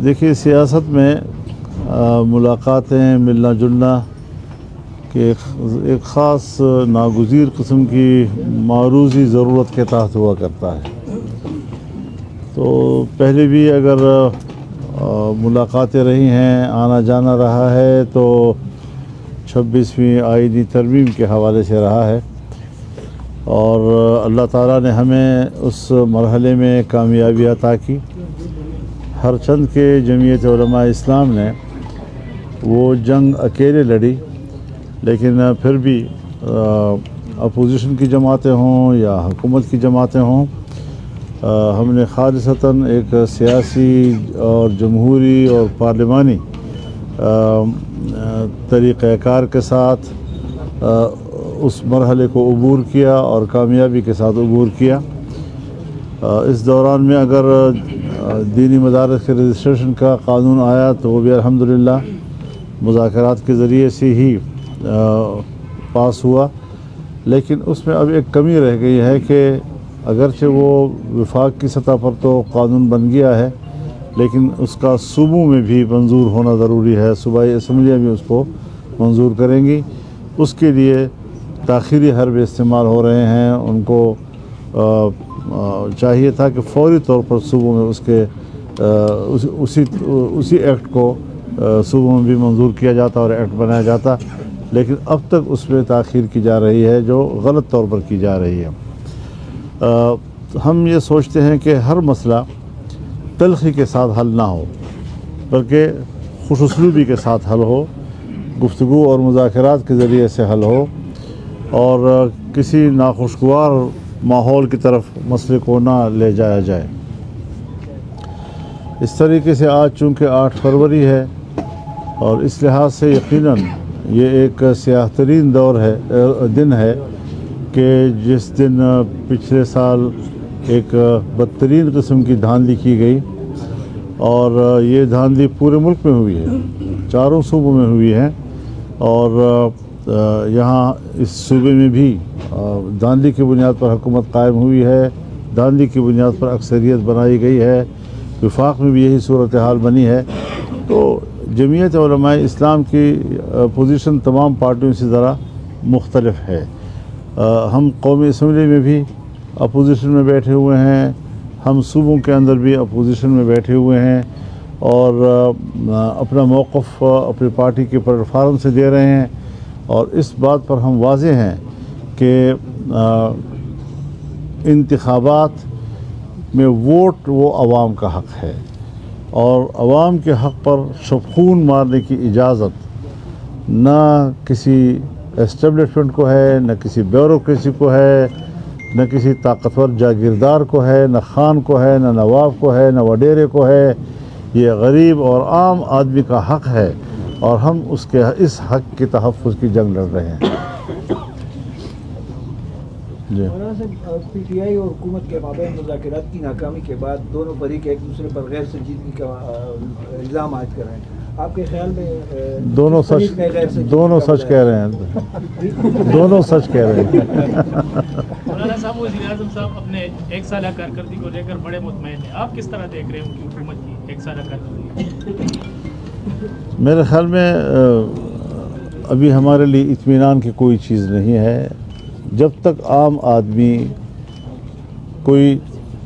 دیکھیے سیاست میں ملاقاتیں ملنا جلنا کہ ایک خاص ناگزیر قسم کی معروضی ضرورت کے تحت ہوا کرتا ہے. تو پہلے بھی اگر ملاقاتیں رہی ہیں، آنا جانا رہا ہے تو 26ویں آئینی ترمیم کے حوالے سے رہا ہے، اور اللہ تعالیٰ نے ہمیں اس مرحلے میں کامیابی عطا کی. ہر چند کے جمعیت علماء اسلام نے وہ جنگ اکیلے لڑی، لیکن پھر بھی اپوزیشن کی جماعتیں ہوں یا حکومت کی جماعتیں ہوں، ہم نے خالصتاً ایک سیاسی اور جمہوری اور پارلیمانی طریقہ کار کے ساتھ اس مرحلے کو عبور کیا اور کامیابی کے ساتھ عبور کیا. اس دوران میں اگر دینی مدارس کے رجسٹریشن کا قانون آیا تو وہ بھی الحمدللہ مذاکرات کے ذریعے سے ہی پاس ہوا، لیکن اس میں اب ایک کمی رہ گئی ہے کہ اگرچہ وہ وفاق کی سطح پر تو قانون بن گیا ہے، لیکن اس کا صوبوں میں بھی منظور ہونا ضروری ہے. صوبائی اسمبلیاں بھی اس کو منظور کریں گی. اس کے لیے تاخیری حربے استعمال ہو رہے ہیں. ان کو چاہیے تھا کہ فوری طور پر صوبوں میں اس کے اسی ایکٹ کو صوبوں میں بھی منظور کیا جاتا اور ایکٹ بنایا جاتا، لیکن اب تک اس میں تاخیر کی جا رہی ہے جو غلط طور پر کی جا رہی ہے. ہم یہ سوچتے ہیں کہ ہر مسئلہ تلخی کے ساتھ حل نہ ہو، بلکہ خوش اسلوبی کے ساتھ حل ہو، گفتگو اور مذاکرات کے ذریعے سے حل ہو، اور کسی ناخوشگوار ماحول کی طرف مسئلے کو نہ لے جایا جائے. اس طریقے سے آج چونکہ 8 فروری ہے، اور اس لحاظ سے یقیناً یہ ایک سیاہ ترین دن ہے کہ جس دن پچھلے سال ایک بدترین قسم کی دھاندلی کی گئی، اور یہ دھاندلی پورے ملک میں ہوئی ہے، 4 صوبوں میں ہوئی ہے، اور یہاں اس صوبے میں بھی دھاندلی کی بنیاد پر حکومت قائم ہوئی ہے، دھاندلی کی بنیاد پر اکثریت بنائی گئی ہے. وفاق میں بھی یہی صورتحال بنی ہے. تو جمعیت علماء اسلام کی پوزیشن تمام پارٹیوں سے ذرا مختلف ہے. ہم قومی اسمبلی میں بھی اپوزیشن میں بیٹھے ہوئے ہیں، ہم صوبوں کے اندر بھی اپوزیشن میں بیٹھے ہوئے ہیں، اور اپنا موقف اپنی پارٹی کے پلیٹ فارم سے دے رہے ہیں. اور اس بات پر ہم واضح ہیں کہ انتخابات میں ووٹ وہ عوام کا حق ہے، اور عوام کے حق پر شبخون مارنے کی اجازت نہ کسی اسٹیبلشمنٹ کو ہے، نہ کسی بیوروکریسی کو ہے، نہ کسی طاقتور جاگیردار کو ہے، نہ خان کو ہے، نہ نواب کو ہے، نہ وڈیرے کو ہے. یہ غریب اور عام آدمی کا حق ہے، اور ہم اس حق کے تحفظ کی جنگ لڑ رہے ہیں. جی مولانا صاحب، پی ٹی آئی اور حکومت کے مابین مذاکرات کی ناکامی کے بعد دونوں فریق ایک دوسرے پر غیر سنجیدگی کا الزام عائد کر رہے ہیں. آپ کے خیال میں دونوں سچ کہہ رہے ہیں، دونوں سچ کہہ رہے ہیں. مولانا صاحب، وزیر اعظم صاحب اپنے 1 سالہ کارکردگی کو لے کر بڑے مطمئن ہیں. آپ کس طرح دیکھ رہے ہیں ان کی حکومت کی 1 سالہ کارکردگی؟ میرے خیال میں ابھی ہمارے لیے اطمینان کی کوئی چیز نہیں ہے. جب تک عام آدمی کوئی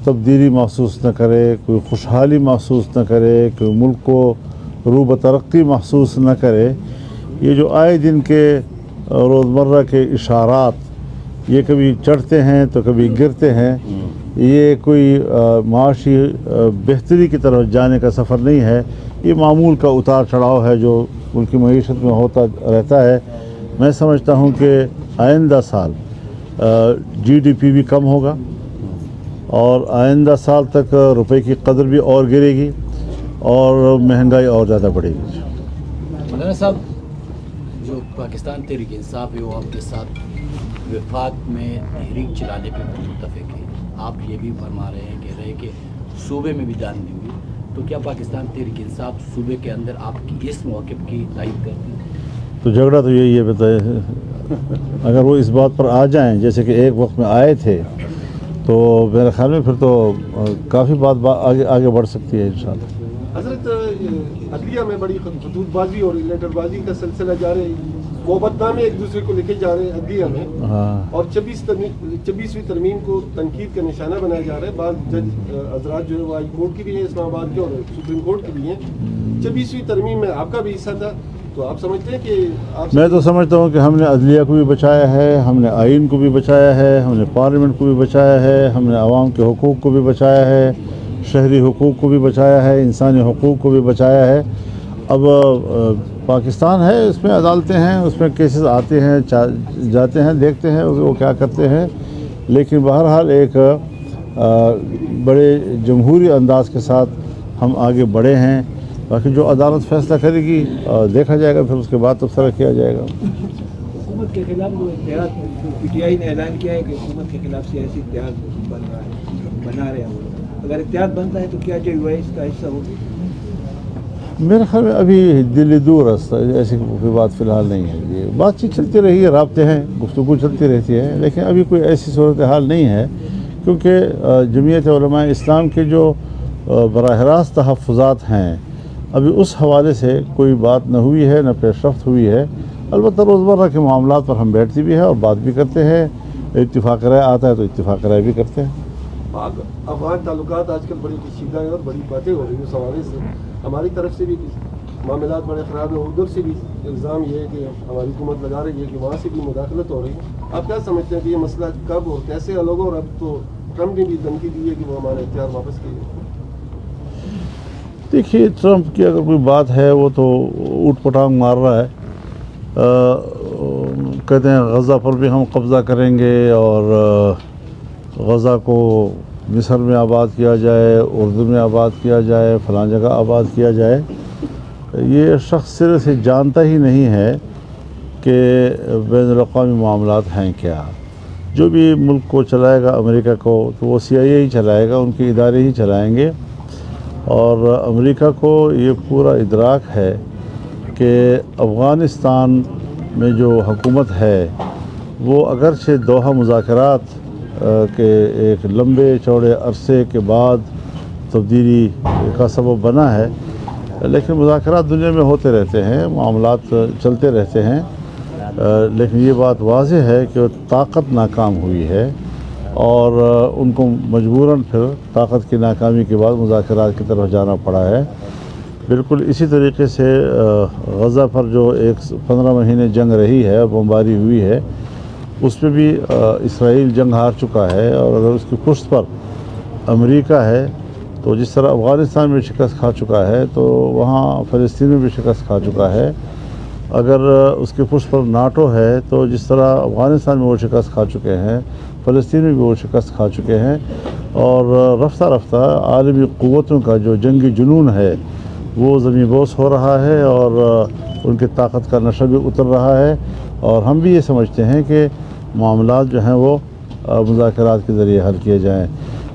تبدیلی محسوس نہ کرے، کوئی خوشحالی محسوس نہ کرے، کوئی ملک کو رو بترقی محسوس نہ کرے، یہ جو آئے دن کے روزمرہ کے اشارات یہ کبھی چڑھتے ہیں تو کبھی گرتے ہیں، یہ کوئی معاشی بہتری کی طرف جانے کا سفر نہیں ہے. یہ معمول کا اتار چڑھاؤ ہے جو ملک کی معیشت میں ہوتا رہتا ہے. میں سمجھتا ہوں کہ آئندہ سال جی ڈی پی بھی کم ہوگا، اور آئندہ سال تک روپے کی قدر بھی اور گرے گی، اور مہنگائی اور زیادہ بڑھے گی. مولانا صاحب، جو پاکستان تحریک انصاف ہے وہ آپ کے ساتھ وفاق میں تحریک چلانے پہ متفق ہے. آپ یہ بھی فرما رہے ہیں، کہہ رہے ہیں کہ صوبے میں بھی دھاندلی ہوئی، تو کیا پاکستان تحریک انصاف صوبے کے اندر آپ کی اس موقف کی تائید کرتی ہے؟ تو جھگڑا تو یہی ہے. بتائے اگر وہ اس بات پر آ جائیں جیسے کہ ایک وقت میں آئے تھے، تو میرے خیال میں پھر تو کافی بات آگے بڑھ سکتی ہے انشاءاللہ. حضرت ساتھ عدلیہ میں بڑی خطوط بازی اور لیٹر بازی کا سلسلہ جاری ہے، محبتنامے ایک دوسرے کو لکھے جا رہے ہیں عدلیہ میں، اور 26ویں ترمیم کو تنقید کا نشانہ بنایا جا رہا ہے۔ بعض جج حضرات جو ہے وہ ہائی کورٹ کی بھی ہیں اسلام آباد کے اور سپریم کورٹ کی بھی ہیں۔ 26ویں ترمیم میں آپ کا بھی حصہ تھا، تو آپ سمجھتے ہیں کہ میں تو سمجھتا ہوں کہ ہم نے عدلیہ کو بھی بچایا ہے، ہم نے آئین کو بھی بچایا ہے، ہم نے پارلیمنٹ کو بھی بچایا ہے، ہم نے عوام کے حقوق کو بھی بچایا ہے، شہری حقوق کو بھی بچایا ہے، انسانی حقوق کو بھی بچایا ہے۔ اب پاکستان ہے، اس میں عدالتیں ہیں، اس میں کیسز آتے ہیں جاتے ہیں، دیکھتے ہیں وہ کیا کرتے ہیں، لیکن بہرحال ایک بڑے جمہوری انداز کے ساتھ ہم آگے بڑھے ہیں۔ باقی جو عدالت فیصلہ کرے گی دیکھا جائے گا، پھر اس کے بعد تبصرہ کیا جائے گا۔ حکومت کے خلاف جو اتحاد پی ٹی آئی نے اعلان کیا ہے کہ حکومت کے خلاف سیاسی اتحاد بنا رہے ہیں وہ، اگر اتحاد بنتا ہے تو کیا جو یو ایس کا حصہ ہوگی؟ میرے خیال میں ابھی دلی دور ایسی کوئی بات فی الحال نہیں ہے۔ یہ بات چیت چلتی رہی ہے، رابطے ہیں، گفتگو چلتی رہتی ہے، لیکن ابھی کوئی ایسی صورتحال نہیں ہے، کیونکہ جمعیت علماء اسلام کے جو براہ راست تحفظات ہیں ابھی اس حوالے سے کوئی بات نہ ہوئی ہے، نہ پیش رفت ہوئی ہے۔ البتہ روزمرہ کے معاملات پر ہم بیٹھتے بھی ہیں اور بات بھی کرتے ہیں، اتفاق رائے آتا ہے تو اتفاق رائے بھی کرتے ہیں۔ افغان تعلقات آج کل بڑی کشیدہ ہیں اور بڑی باتیں ہو رہی ہیں اس حوالے سے، ہماری طرف سے بھی معاملات بڑے خراب ہیں، ادھر سے بھی الزام یہ ہے کہ ہماری حکومت لگا رہی ہے کہ وہاں سے بھی مداخلت ہو رہی ہے۔ آپ کیا سمجھتے ہیں کہ یہ مسئلہ کب اور کیسے حل ہوگا؟ اور اب تو ٹرمپ نے بھی دھمکی دی ہے کہ وہ ہمارا اختیار واپس کیے۔ دیکھیے، ٹرمپ کی اگر کوئی بات ہے وہ تو اوٹ پٹانگ مار رہا ہے، کہتے ہیں غزہ پر بھی ہم قبضہ کریں گے اور غزہ کو مصر میں آباد کیا جائے، اردن میں آباد کیا جائے، فلاں جگہ آباد کیا جائے۔ یہ شخص سرے سے جانتا ہی نہیں ہے کہ بین الاقوامی معاملات ہیں کیا۔ جو بھی ملک کو چلائے گا امریکہ کو، تو وہ CIA ہی چلائے گا، ان کے ادارے ہی چلائیں گے، اور امریکہ کو یہ پورا ادراک ہے کہ افغانستان میں جو حکومت ہے وہ اگرچہ دوحہ مذاکرات کے ایک لمبے چوڑے عرصے کے بعد تبدیلی کا سبب بنا ہے، لیکن مذاکرات دنیا میں ہوتے رہتے ہیں، معاملات چلتے رہتے ہیں، لیکن یہ بات واضح ہے کہ طاقت ناکام ہوئی ہے اور ان کو مجبوراً پھر طاقت کی ناکامی کے بعد مذاکرات کی طرف جانا پڑا ہے۔ بالکل اسی طریقے سے غزہ پر جو 15 مہینے جنگ رہی ہے، بمباری ہوئی ہے، اس پہ بھی اسرائیل جنگ ہار چکا ہے، اور اگر اس کی پشت پر امریکہ ہے تو جس طرح افغانستان میں شکست کھا چکا ہے تو وہاں فلسطین میں بھی شکست کھا چکا ہے۔ اگر اس کے پشت پر ناٹو ہے تو جس طرح افغانستان میں وہ شکست کھا چکے ہیں، فلسطین میں بھی وہ شکست کھا چکے ہیں، اور رفتہ رفتہ عالمی قوتوں کا جو جنگی جنون ہے وہ زمین بوس ہو رہا ہے، اور ان کی طاقت کا نشہ بھی اتر رہا ہے، اور ہم بھی یہ سمجھتے ہیں کہ معاملات جو ہیں وہ مذاکرات کے ذریعے حل کیے جائیں۔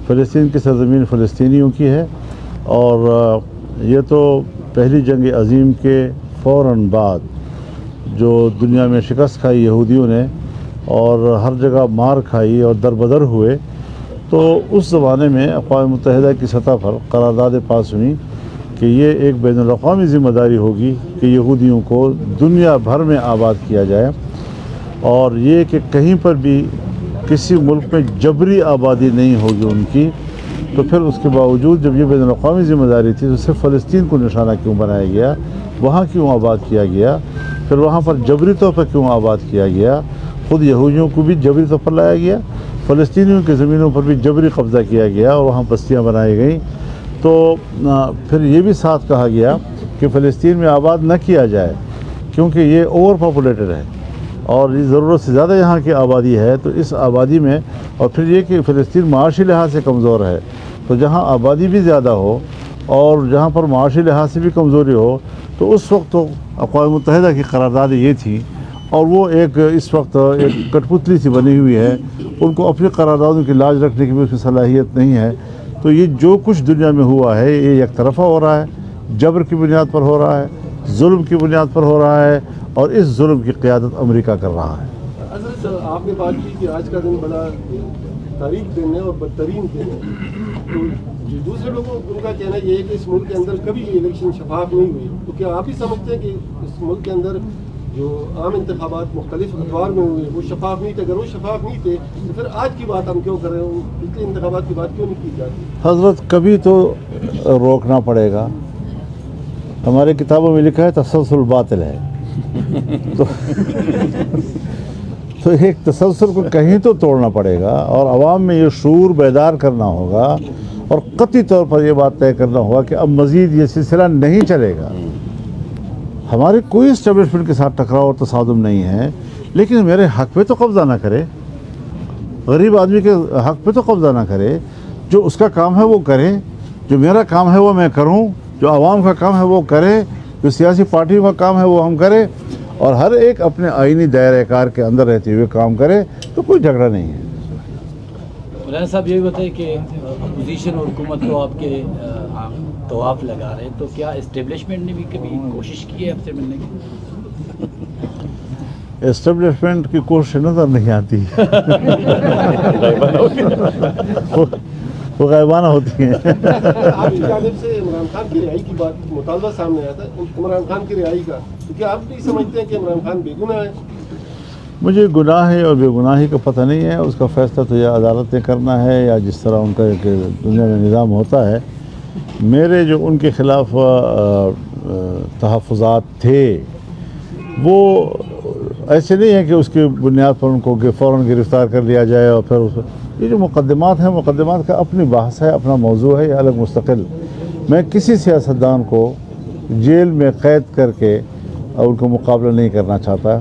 فلسطین کی سرزمین فلسطینیوں کی ہے، اور یہ تو پہلی جنگ عظیم کے فوراً بعد جو دنیا میں شکست کھائی یہودیوں نے اور ہر جگہ مار کھائی اور دربدر ہوئے، تو اس زمانے میں اقوام متحدہ کی سطح پر قرارداد پاس ہوئی کہ یہ ایک بین الاقوامی ذمہ داری ہوگی کہ یہودیوں کو دنیا بھر میں آباد کیا جائے، اور یہ کہ کہیں پر بھی کسی ملک میں جبری آبادی نہیں ہوگی ان کی۔ تو پھر اس کے باوجود جب یہ بین الاقوامی ذمہ داری تھی تو صرف فلسطین کو نشانہ کیوں بنایا گیا، وہاں کیوں آباد کیا گیا، پھر وہاں پر جبری طور پر کیوں آباد کیا گیا، خود یہودیوں کو بھی جبری طور پر لایا گیا، فلسطینیوں کی زمینوں پر بھی جبری قبضہ کیا گیا اور وہاں بستیاں بنائی گئیں۔ تو پھر یہ بھی ساتھ کہا گیا کہ فلسطین میں آباد نہ کیا جائے کیونکہ یہ اوور پاپولیٹڈ ہے اور یہ ضرورت سے زیادہ یہاں کی آبادی ہے، تو اس آبادی میں، اور پھر یہ کہ فلسطین معاشی لحاظ سے کمزور ہے، تو جہاں آبادی بھی زیادہ ہو اور جہاں پر معاشی لحاظ سے بھی کمزوری ہو، تو اس وقت تو اقوام متحدہ کی قرارداد یہ تھی، اور وہ ایک اس وقت ایک کٹ پتلی سی بنی ہوئی ہے، ان کو اپنی قراردادوں کی لاج رکھنے کی بھی اس کی صلاحیت نہیں ہے۔ تو یہ جو کچھ دنیا میں ہوا ہے یہ یک طرفہ ہو رہا ہے، جبر کی بنیاد پر ہو رہا ہے، ظلم کی بنیاد پر ہو رہا ہے، اور اس ظلم کی قیادت امریکہ کر رہا ہے۔ حضرت آپ نے بات کی کہ آج کا دن بڑا تاریخ دن ہے اور بدترین دن ہے، تو دوسرے لوگوں ان کا کہنا یہ ہے کہ اس ملک کے اندر کبھی الیکشن شفاف نہیں ہوئی، تو کیا آپ ہی سمجھتے ہیں کہ اس ملک کے اندر جو عام انتخابات مختلف ادوار میں ہوئے وہ شفاف نہیں تھے؟ اگر وہ شفاف نہیں تھے تو پھر آج کی بات ہم کیوں کر رہے ہیں؟ پچھلے انتخابات کی بات کیوں نہیں کی جاتی؟ حضرت کبھی تو روکنا پڑے گا. ہمارے کتابوں میں لکھا ہے تسلسل باطل ہے. تو ایک تسلسل کو کہیں تو توڑنا پڑے گا اور عوام میں یہ شعور بیدار کرنا ہوگا اور قطعی طور پر یہ بات طے کرنا ہوگا کہ اب مزید یہ سلسلہ نہیں چلے گا. ہمارے کوئی اسٹیبلشمنٹ کے ساتھ ٹکراؤ اور تصادم نہیں ہے، لیکن میرے حق پہ تو قبضہ نہ کرے، غریب آدمی کے حق پہ تو قبضہ نہ کرے. جو اس کا کام ہے وہ کرے، جو میرا کام ہے وہ میں کروں، جو عوام کا کام ہے وہ کرے، جو سیاسی پارٹیوں کا کام ہے وہ ہم کریں، اور ہر ایک اپنے آئینی دائرۂ کار کے اندر رہتے ہوئے کام کرے، تو کوئی جھگڑا نہیں ہے. مولانا صاحب یہ بتائیں کہ اپوزیشن اور حکومت کو آپ کے طواف لگا رہے ہیں، تو کیا اسٹیبلشمنٹ نے بھی کبھی کوشش کی ہے آپ سے ملنے کی؟ اسٹیبلشمنٹ کی کوشش نظر نہیں آتی. وہ غائبانہ ہوتی ہیں. آپ کی جانب سے عمران خان کی رہائی کی بات مطالبہ سامنے آیا تھا، عمران خان کی رہائی کا، تو کیا آپ نہیں سمجھتے ہیں کہ عمران خان بے گناہ ہے؟ مجھے گناہ ہے اور بے گناہی کا پتہ نہیں ہے. اس کا فیصلہ تو یا عدالت نے کرنا ہے یا جس طرح ان کا ایک دنیا میں نظام ہوتا ہے. میرے جو ان کے خلاف تحفظات تھے وہ ایسے نہیں ہیں کہ اس کی بنیاد پر ان کو فوراً گرفتار کر لیا جائے اور پھر یہ جو مقدمات ہیں، مقدمات کا اپنی بحث ہے، اپنا موضوع ہے، یہ الگ مستقل. میں کسی سیاستدان کو جیل میں قید کر کے ان کو مقابلہ نہیں کرنا چاہتا،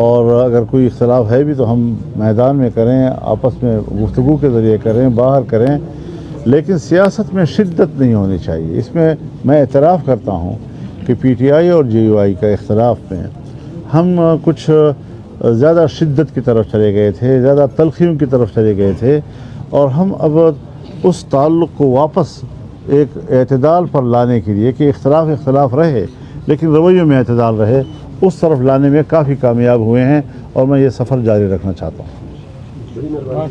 اور اگر کوئی اختلاف ہے بھی تو ہم میدان میں کریں، آپس میں گفتگو کے ذریعے کریں، باہر کریں، لیکن سیاست میں شدت نہیں ہونی چاہیے. اس میں میں اعتراف کرتا ہوں کہ پی ٹی آئی اور جے یو آئی کا اختلاف میں ہم کچھ زیادہ شدت کی طرف چلے گئے تھے، زیادہ تلخیوں کی طرف چلے گئے تھے، اور ہم اب اس تعلق کو واپس ایک اعتدال پر لانے کے لیے کہ اختلاف رہے لیکن رویوں میں اعتدال رہے، اس طرف لانے میں کافی کامیاب ہوئے ہیں، اور میں یہ سفر جاری رکھنا چاہتا ہوں.